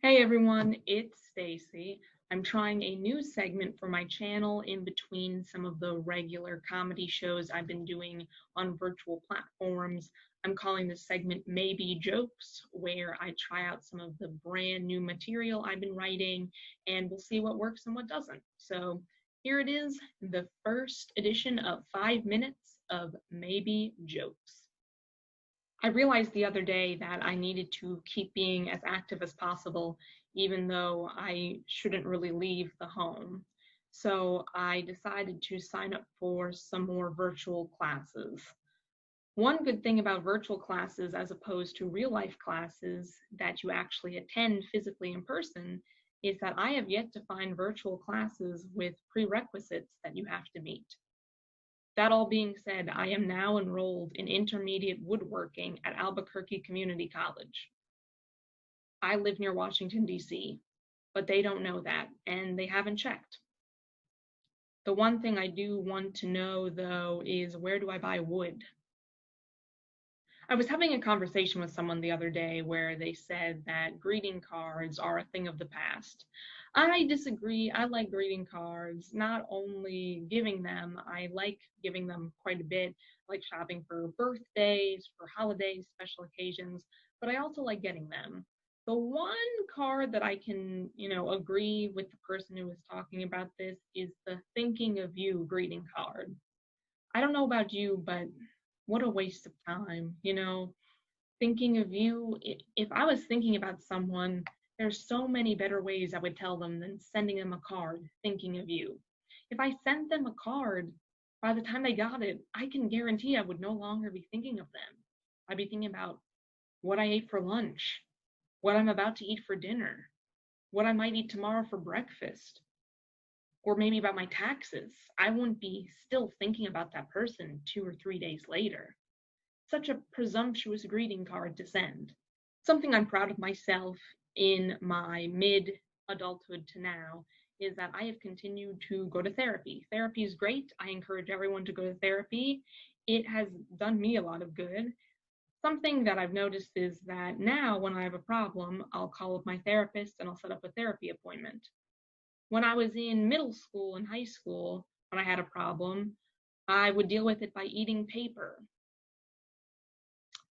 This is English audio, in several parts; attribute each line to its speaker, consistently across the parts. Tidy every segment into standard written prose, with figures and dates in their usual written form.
Speaker 1: Hey everyone, it's Stacy. I'm trying a new segment for my channel in between some of the regular comedy shows I've been doing on virtual platforms. I'm calling this segment Maybe Jokes, where I try out some of the brand new material I've been writing and we'll see what works and what doesn't. So here it is, the first edition of 5 minutes of Maybe Jokes. I realized the other day that I needed to keep being as active as possible, even though I shouldn't really leave the home. So I decided to sign up for some more virtual classes. One good thing about virtual classes as opposed to real life classes that you actually attend physically in person is that I have yet to find virtual classes with prerequisites that you have to meet. That all being said, I am now enrolled in intermediate woodworking at Albuquerque Community College. I live near Washington, D.C., but they don't know that, and they haven't checked. The one thing I do want to know, though, is where do I buy wood? I was having a conversation with someone the other day where they said that greeting cards are a thing of the past. I disagree. I like greeting cards, not only giving them, I like giving them quite a bit, like shopping for birthdays, for holidays, special occasions, but I also like getting them. The one card that I can, agree with the person who was talking about this is the thinking of you greeting card. I don't know about you, but what a waste of time, thinking of you. If I was thinking about someone, there's so many better ways I would tell them than sending them a card thinking of you. If I sent them a card, by the time they got it, I can guarantee I would no longer be thinking of them. I'd be thinking about what I ate for lunch, what I'm about to eat for dinner, what I might eat tomorrow for breakfast, or maybe about my taxes. I wouldn't be still thinking about that person 2 or 3 days later. Such a presumptuous greeting card to send. Something I'm proud of myself in my mid-adulthood to now is that I have continued to go to therapy. Therapy is great. I encourage everyone to go to therapy. It has done me a lot of good. Something that I've noticed is that now when I have a problem, I'll call up my therapist and I'll set up a therapy appointment. When I was in middle school and high school, when I had a problem, I would deal with it by eating paper.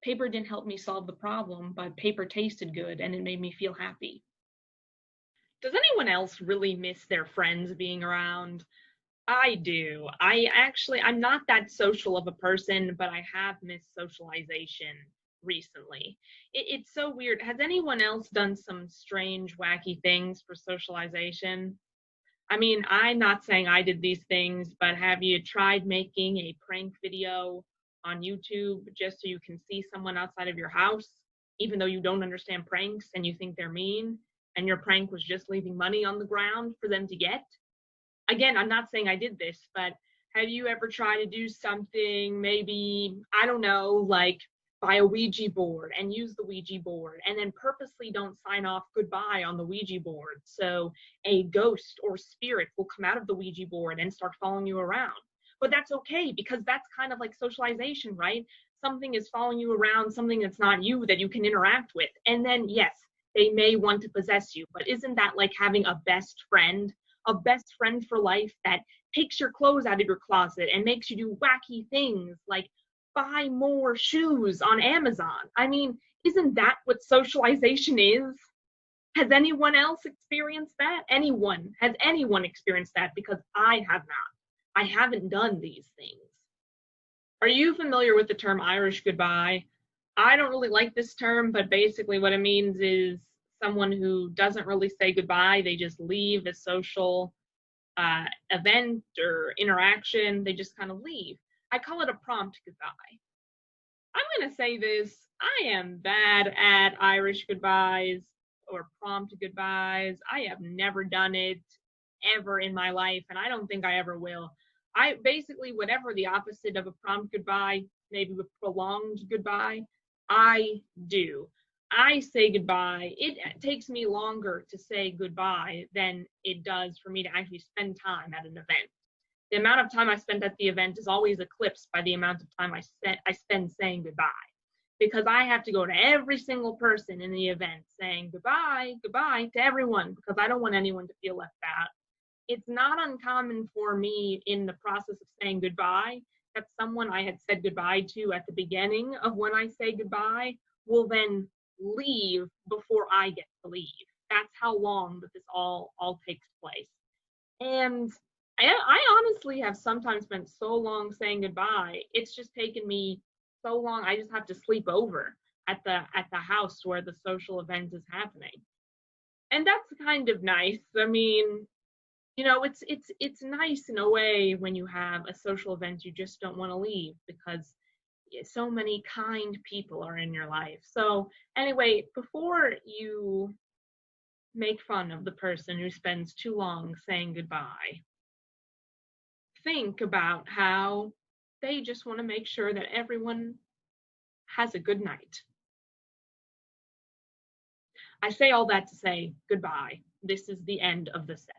Speaker 1: Paper didn't help me solve the problem, but paper tasted good and it made me feel happy. Does anyone else really miss their friends being around? I do. I'm not that social of a person, but I have missed socialization recently. It's so weird. Has anyone else done some strange, wacky things for socialization? I mean, I'm not saying I did these things, but have you tried making a prank video on YouTube just so you can see someone outside of your house, even though you don't understand pranks and you think they're mean, and your prank was just leaving money on the ground for them to get? Again, I'm not saying I did this, but have you ever tried to do something, maybe, I don't know, like buy a Ouija board and use the Ouija board and then purposely don't sign off goodbye on the Ouija board so a ghost or spirit will come out of the Ouija board and start following you around? But that's okay because that's kind of like socialization, right? Something is following you around, something that's not you that you can interact with. And then, yes, they may want to possess you, but isn't that like having a best friend? A best friend for life that takes your clothes out of your closet and makes you do wacky things like buy more shoes on Amazon. I mean, isn't that what socialization is? Has anyone else experienced that? Has anyone experienced that? Because I have not. I haven't done these things. Are you familiar with the term Irish goodbye? I don't really like this term, but basically what it means is someone who doesn't really say goodbye. They just leave a social event or interaction. They just kind of leave. I call it a prompt goodbye. I'm going to say this. I am bad at Irish goodbyes or prompt goodbyes. I have never done it ever in my life, and I don't think I ever will. I basically, whatever the opposite of a prompt goodbye, maybe with prolonged goodbye, I do. I say goodbye. It takes me longer to say goodbye than it does for me to actually spend time at an event. The amount of time I spend at the event is always eclipsed by the amount of time I spend saying goodbye. because I have to go to every single person in the event saying goodbye, goodbye to everyone because I don't want anyone to feel left out. It's not uncommon for me in the process of saying goodbye that someone I had said goodbye to at the beginning of when I say goodbye will then leave before I get to leave. That's how long that this all takes place. And I honestly have sometimes spent so long saying goodbye. It's just taken me so long. I just have to sleep over at the house where the social event is happening. And that's kind of nice. I mean, it's nice in a way when you have a social event you just don't want to leave because so many kind people are in your life. So anyway, before you make fun of the person who spends too long saying goodbye, think about how they just want to make sure that everyone has a good night. I say all that to say goodbye. This is the end of the set.